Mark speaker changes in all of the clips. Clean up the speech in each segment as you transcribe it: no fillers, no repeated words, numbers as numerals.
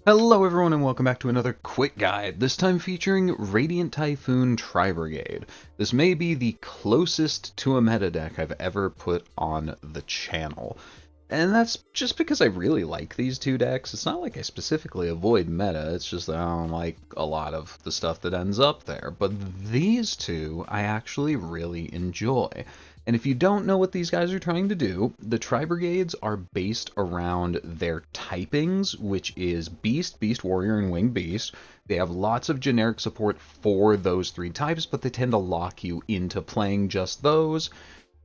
Speaker 1: Hello everyone and welcome back to another quick guide, this time featuring Radiant Typhoon Tri-Brigade. This may be the closest to a meta deck I've ever put on the channel. And that's just because I really like these two decks. It's not like I specifically avoid meta, it's just that I don't like a lot of the stuff that ends up there. But these two I actually really enjoy. And if you don't know what these guys are trying to do, the Tri-Brigades are based around their typings, which is Beast, Beast Warrior, and Winged Beast. They have lots of generic support for those three types, but they tend to lock you into playing just those.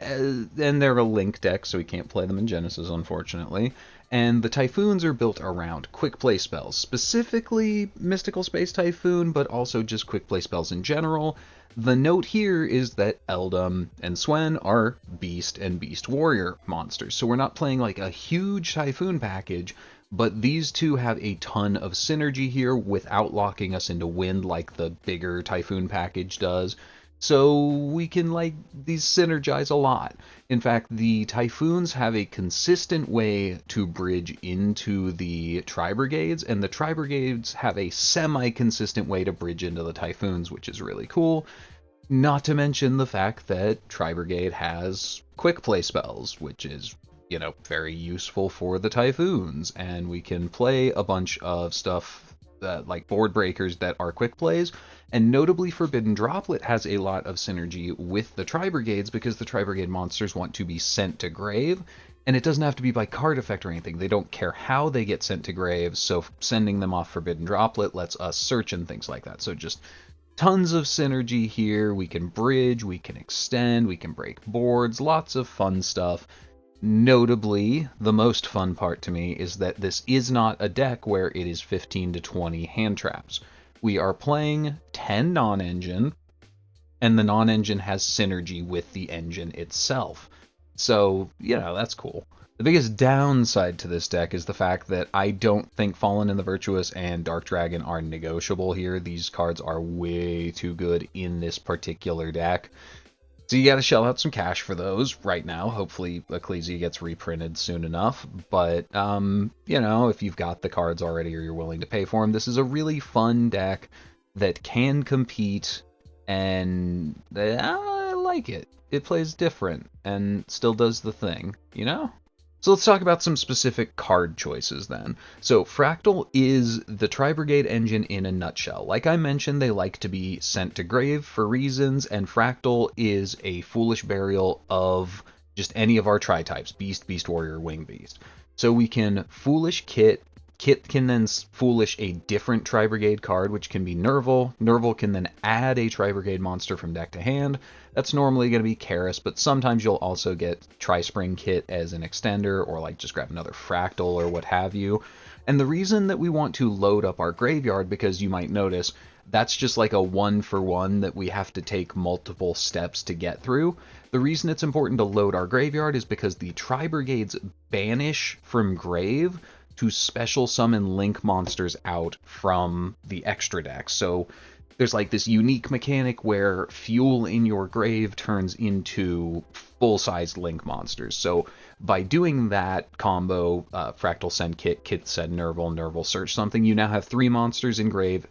Speaker 1: And they're a link deck, so we can't play them in Genesis, unfortunately. And the Typhoons are built around quick play spells, specifically Mystical Space Typhoon, but also just quick play spells in general. The note here is that Eldum and Swen are Beast and Beast Warrior monsters, so we're not playing like a huge Typhoon package, but these two have a ton of synergy here without locking us into Wind like the bigger Typhoon package does. So we can these synergize a lot. In fact, the Typhoons have a consistent way to bridge into the Tri-Brigades, and the Tri-Brigades have a semi-consistent way to bridge into the Typhoons, which is really cool. Not to mention the fact that Tri-Brigade has quick play spells, which is, very useful for the Typhoons, and we can play a bunch of stuff like board breakers that are quick plays, and notably Forbidden Droplet has a lot of synergy with the Tri-Brigades because the Tri-Brigade monsters want to be sent to grave, and it doesn't have to be by card effect or anything. They don't care how they get sent to grave, so sending them off Forbidden Droplet lets us search and things like that. So just tons of synergy here. We can bridge, we can extend, we can break boards, lots of fun stuff. Notably, the most fun part to me is that this is not a deck where it is 15 to 20 hand traps. We are playing 10 non-engine, and the non-engine has synergy with the engine itself. So, that's cool. The biggest downside to this deck is the fact that I don't think Fallen in the Virtuous and Dark Dragon are negotiable here. These cards are way too good in this particular deck. So you gotta shell out some cash for those right now. Hopefully Ecclesia gets reprinted soon enough. But, if you've got the cards already or you're willing to pay for them, this is a really fun deck that can compete, and I like it. It plays different and still does the thing, So let's talk about some specific card choices then. So Fraktall is the Tri-Brigade engine in a nutshell. Like I mentioned, they like to be sent to grave for reasons, and Fraktall is a foolish burial of just any of our tri-types, Beast, Beast Warrior, Winged Beast. So we can foolish Kit. Kit can then foolish a different Tri-Brigade card, which can be Nerval. Nerval can then add a Tri-Brigade monster from deck to hand. That's normally going to be Karis, but sometimes you'll also get Tri-Spring Kit as an extender, or just grab another Fraktall or what have you. And the reason that we want to load up our graveyard, because you might notice, that's just like a 1-for-1 that we have to take multiple steps to get through. The reason it's important to load our graveyard is because the Tri-Brigades banish from grave to special summon link monsters out from the extra deck. So there's this unique mechanic where fuel in your grave turns into full-sized link monsters. So by doing that combo, Fraktall send Kit, Kit send Nerval, Nerval search something, you now have 3 monsters in grave,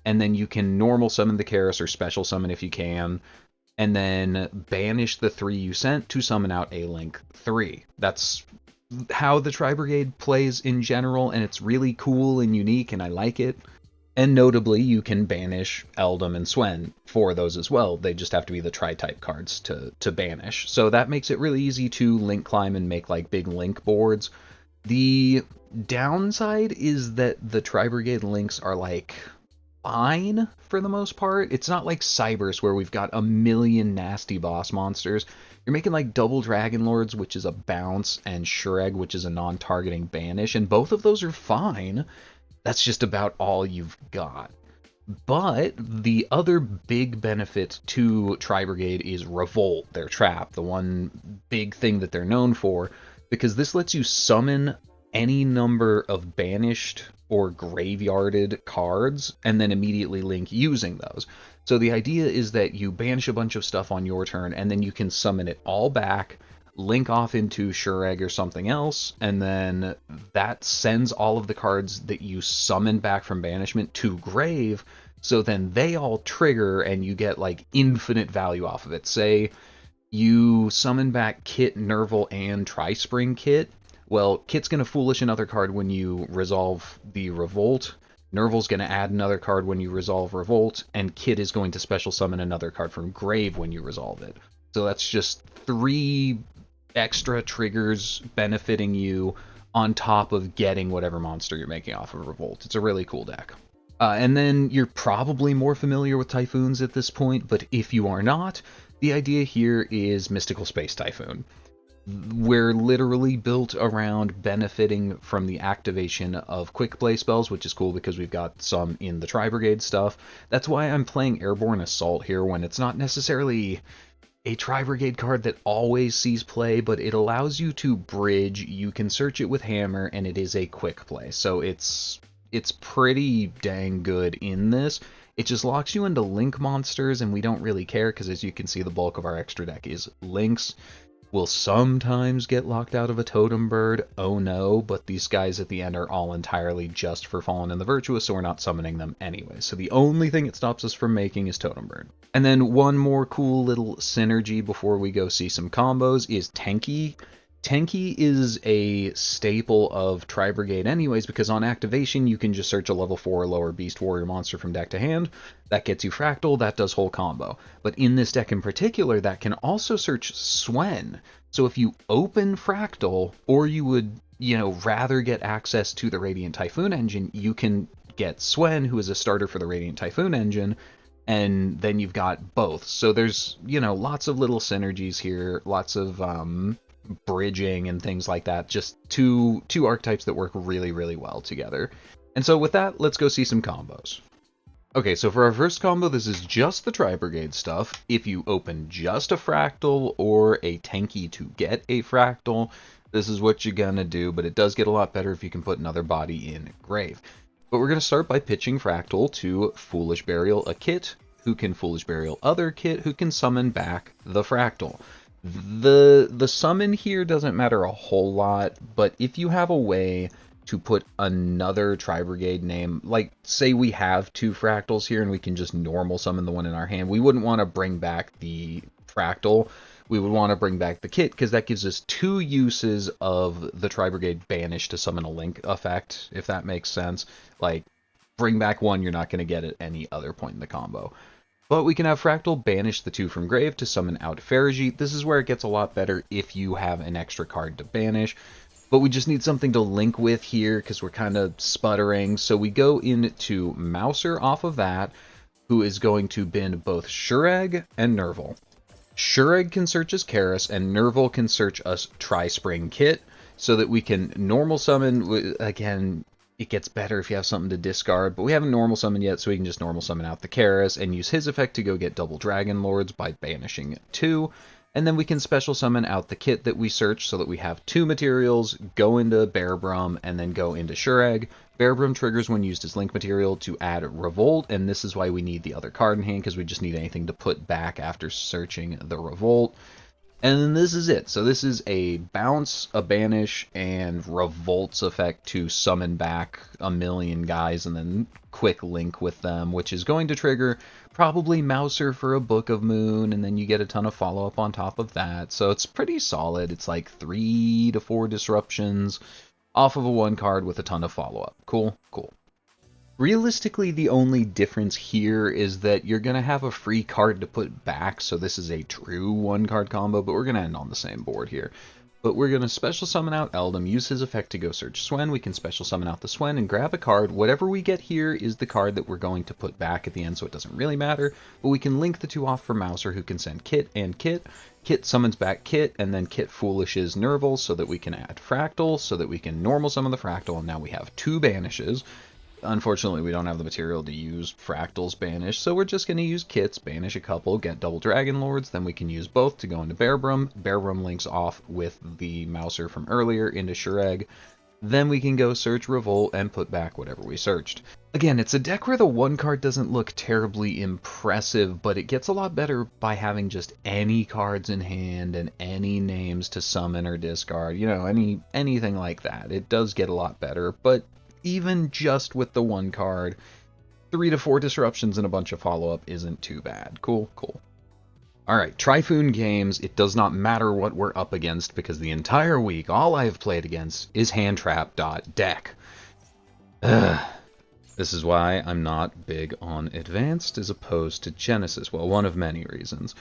Speaker 1: and then you can normal summon the Karis or special summon if you can, and then banish the 3 you sent to summon out a link 3. That's how the Tri-Brigade plays in general, and it's really cool and unique, and I like it. And notably, you can banish Eldum and Swen for those as well. They just have to be the Tri-type cards to banish. So that makes it really easy to link climb and make big link boards. The downside is that the Tri-Brigade links are fine for the most part. It's not like Cybers where we've got a million nasty boss monsters. You're making double Dragon Lords, which is a bounce, and Shureg, which is a non-targeting banish, and both of those are fine. That's just about all you've got. But the other big benefit to Tri-Brigade is Revolt, their trap, the one big thing that they're known for, because this lets you summon any number of banished or graveyarded cards and then immediately link using those. So the idea is that you banish a bunch of stuff on your turn, and then you can summon it all back link off into Shureg or something else, and then that sends all of the cards that you summon back from banishment to grave, so then they all trigger and you get like infinite value off of it. Say you summon back Kit, Nerval, and Tri-Spring Kit. Well, Kit's going to Foolish another card when you resolve the Revolt. Nerval's going to add another card when you resolve Revolt, and Kit is going to special summon another card from Grave when you resolve it. So that's just 3 extra triggers benefiting you on top of getting whatever monster you're making off of Revolt. It's a really cool deck. And then you're probably more familiar with Typhoons at this point, but if you are not, the idea here is Mystical Space Typhoon. We're literally built around benefiting from the activation of quick play spells, which is cool because we've got some in the Tri-Brigade stuff. That's why I'm playing Airborne Assault here when it's not necessarily a Tri-Brigade card that always sees play, but it allows you to bridge. You can search it with Hammer, and it is a quick play. So it's pretty dang good in this. It just locks you into link monsters, and we don't really care, because as you can see, the bulk of our extra deck is links. We'll sometimes get locked out of a Totem Bird, oh no, but these guys at the end are all entirely just for Fallen and the Virtuous, so we're not summoning them anyway. So the only thing it stops us from making is Totem Bird. And then one more cool little synergy before we go see some combos is Tenki. Tenki is a staple of Tri-Brigade anyways, because on activation you can just search a level 4 or lower Beast Warrior monster from deck to hand. That gets you Fraktall, that does whole combo. But in this deck in particular, that can also search Swen. So if you open Fraktall, or you would, rather get access to the Radiant Typhoon engine, you can get Swen, who is a starter for the Radiant Typhoon engine, and then you've got both. So there's, lots of little synergies here, lots of bridging and things like that. Just two archetypes that work really, really well together. And so with that, let's go see some combos. Okay, so for our first combo, this is just the Tri-Brigade stuff. If you open just a Fraktall or a Tenki to get a Fraktall, this is what you're gonna do, but it does get a lot better if you can put another body in Grave. But we're gonna start by pitching Fraktall to Foolish Burial a Kit, who can Foolish Burial other Kit, who can summon back the Fraktall. The summon here doesn't matter a whole lot, but if you have a way to put another Tri-Brigade name, like say we have 2 Fraktalls here and we can just normal summon the one in our hand, we wouldn't want to bring back the Fraktall, we would want to bring back the Kit, because that gives us 2 uses of the Tri-Brigade Banish to summon a link effect, if that makes sense. Like, bring back one you're not going to get at any other point in the combo. But we can have Fraktall banish the 2 from Grave to summon out Ferigi. This is where it gets a lot better if you have an extra card to banish. But we just need something to link with here because we're kind of sputtering. So we go into Mouser off of that, who is going to bin both Shureg and Nerval. Shureg can search as Karis, and Nerval can search us Tri-Spring Kit, so that we can normal summon, again, it gets better if you have something to discard, but we haven't normal summoned yet, so we can just normal summon out the Karis and use his effect to go get double Dragon Lords by banishing 2. And then we can special summon out the Kit that we search so that we have 2 materials, go into Bearbrum, and then go into Shureg. Bearbrum triggers when used as link material to add Revolt, and this is why we need the other card in hand, because we just need anything to put back after searching the Revolt. And then this is it. So this is a bounce, a banish, and Revolt's effect to summon back a million guys and then quick link with them, which is going to trigger probably Mouser for a Book of Moon, and then you get a ton of follow-up on top of that. So it's pretty solid. It's like 3 to 4 disruptions off of a 1 card with a ton of follow-up. Cool, cool. Realistically, the only difference here is that you're going to have a free card to put back, so this is a true 1-card combo, but we're going to end on the same board here. But we're going to special summon out Eldum, use his effect to go search Swen, we can special summon out the Swen and grab a card. Whatever we get here is the card that we're going to put back at the end, so it doesn't really matter, but we can link the 2 off for Mouser, who can send Kit and Kit. Kit summons back Kit, and then Kit foolishes Nerval so that we can add Fraktall, so that we can normal summon the Fraktall, and now we have 2 banishes. Unfortunately, we don't have the material to use Fraktall's banish, so we're just going to use Kits, banish a couple, get double Dragon Lords, then we can use both to go into Bearbrum. Bearbrum links off with the Mouser from earlier into Shureg. Then we can go search Revolt and put back whatever we searched. Again, it's a deck where the one card doesn't look terribly impressive, but it gets a lot better by having just any cards in hand and any names to summon or discard, you know, anything like that. It does get a lot better, but even just with the one card, 3 to 4 disruptions and a bunch of follow-up isn't too bad. Cool, cool. Alright, Typhoon games, it does not matter what we're up against, because the entire week, all I have played against is handtrap.deck. Ugh. This is why I'm not big on Advanced as opposed to Genesis. Well, one of many reasons.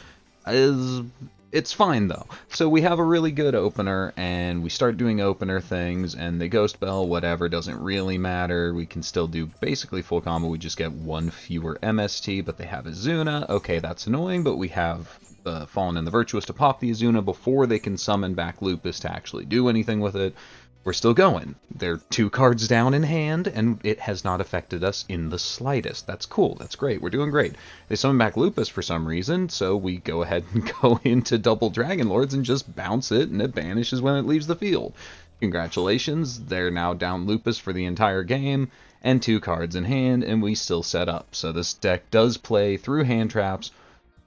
Speaker 1: It's fine, though. So we have a really good opener, and we start doing opener things, and the Ghost Bell, whatever, doesn't really matter. We can still do basically full combo. We just get one fewer MST, but they have Azuna. Okay, that's annoying, but we have the Fallen and the Virtuous to pop the Azuna before they can summon back Lupus to actually do anything with it. We're still going. They're 2 cards down in hand, and it has not affected us in the slightest. That's cool. That's great. We're doing great. They summon back Lupus for some reason, so we go ahead and go into double Dragon Lords and just bounce it, and it banishes when it leaves the field. Congratulations. They're now down Lupus for the entire game, and 2 cards in hand, and we still set up. So this deck does play through hand traps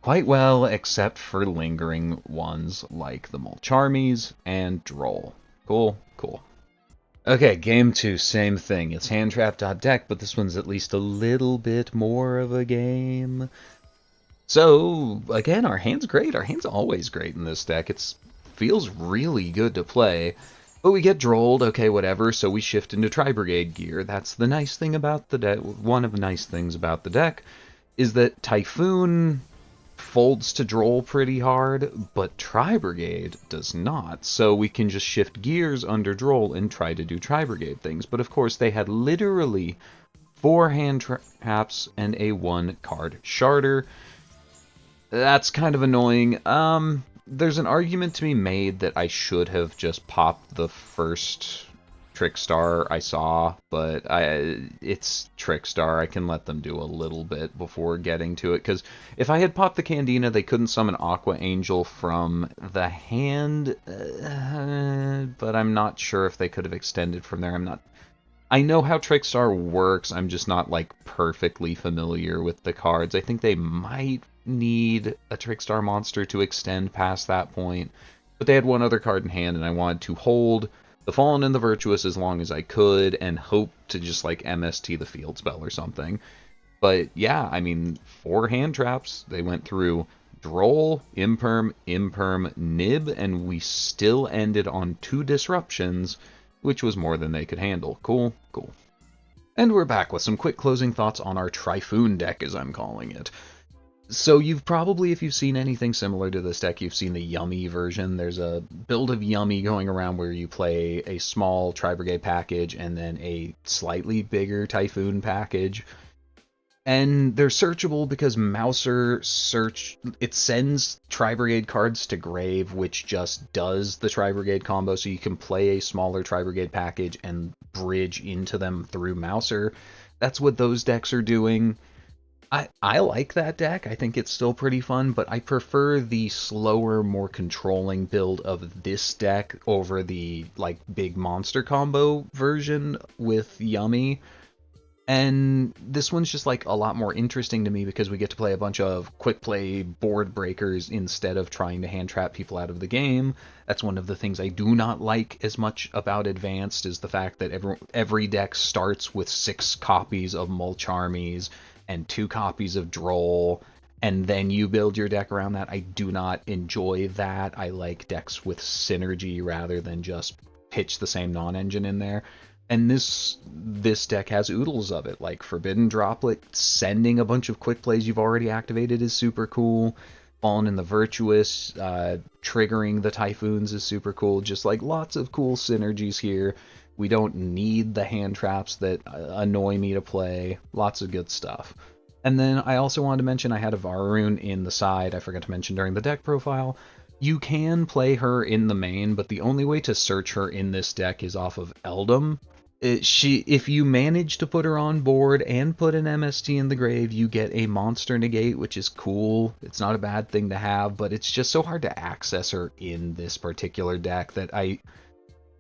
Speaker 1: quite well, except for lingering ones like the Mulcharmies and Droll. Cool, cool. Okay, game 2, same thing. It's handtrap.deck, but this one's at least a little bit more of a game. So, again, our hand's great. Our hand's always great in this deck. It feels really good to play. But we get drolled, okay, whatever, so we shift into Tri-Brigade gear. That's the nice thing about the deck. One of the nice things about the deck is that Typhoon folds to droll pretty hard, but Tri-Brigade does not, so we can just shift gears under droll and try to do Tri-Brigade things. But of course they had literally 4 hand traps and a 1-card sharder. That's kind of annoying. There's an argument to be made that I should have just popped the first Trickstar I saw, but it's Trickstar. I can let them do a little bit before getting to it, because if I had popped the Candina, they couldn't summon Aqua Angel from the hand, but I'm not sure if they could have extended from there. I know how Trickstar works, I'm just not, like, perfectly familiar with the cards. I think they might need a Trickstar monster to extend past that point, but they had 1 other card in hand, and I wanted to hold the Fallen and the Virtuous as long as I could, and hope to just, like, MST the Field Spell or something. But, yeah, I mean, 4 hand traps. They went through Droll, Imperm, Nib, and we still ended on 2 disruptions, which was more than they could handle. Cool, cool. And we're back with some quick closing thoughts on our Typhoon deck, as I'm calling it. So you've probably, if you've seen anything similar to this deck, you've seen the Yummy version. There's a build of Yummy going around where you play a small Tri-Brigade package and then a slightly bigger Typhoon package. And they're searchable because Mouser it sends Tri-Brigade cards to grave, which just does the Tri-Brigade combo, so you can play a smaller Tri-Brigade package and bridge into them through Mouser. That's what those decks are doing. I like that deck. I think it's still pretty fun, but I prefer the slower, more controlling build of this deck over the, like, big monster combo version with Yummy. And this one's just, like, a lot more interesting to me because we get to play a bunch of quick play board breakers instead of trying to hand trap people out of the game. That's one of the things I do not like as much about Advanced, is the fact that every deck starts with 6 copies of Mulcharmies and 2 copies of Droll, and then you build your deck around that. I do not enjoy that. I like decks with synergy rather than just pitch the same non-engine in there. And this deck has oodles of it, like Forbidden Droplet. Sending a bunch of quick plays you've already activated is super cool. Fallen in the Virtuous, triggering the Typhoons is super cool. Just, like, lots of cool synergies here. We don't need the hand traps that annoy me to play. Lots of good stuff. And then I also wanted to mention I had a Varun in the side. I forgot to mention during the deck profile. You can play her in the main, but the only way to search her in this deck is off of Eldum. If you manage to put her on board and put an MST in the grave, you get a monster negate, which is cool. It's not a bad thing to have, but it's just so hard to access her in this particular deck that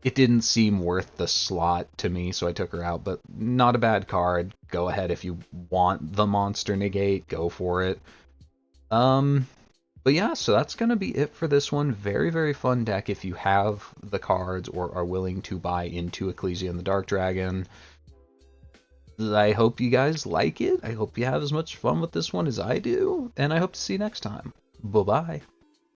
Speaker 1: it didn't seem worth the slot to me, so I took her out. But not a bad card. Go ahead if you want the monster negate, go for it. But yeah, so that's going to be it for this one. Very, very fun deck if you have the cards or are willing to buy into Ecclesia and the Dark Dragon. I hope you guys like it. I hope you have as much fun with this one as I do, and I hope to see you next time. Bye-bye.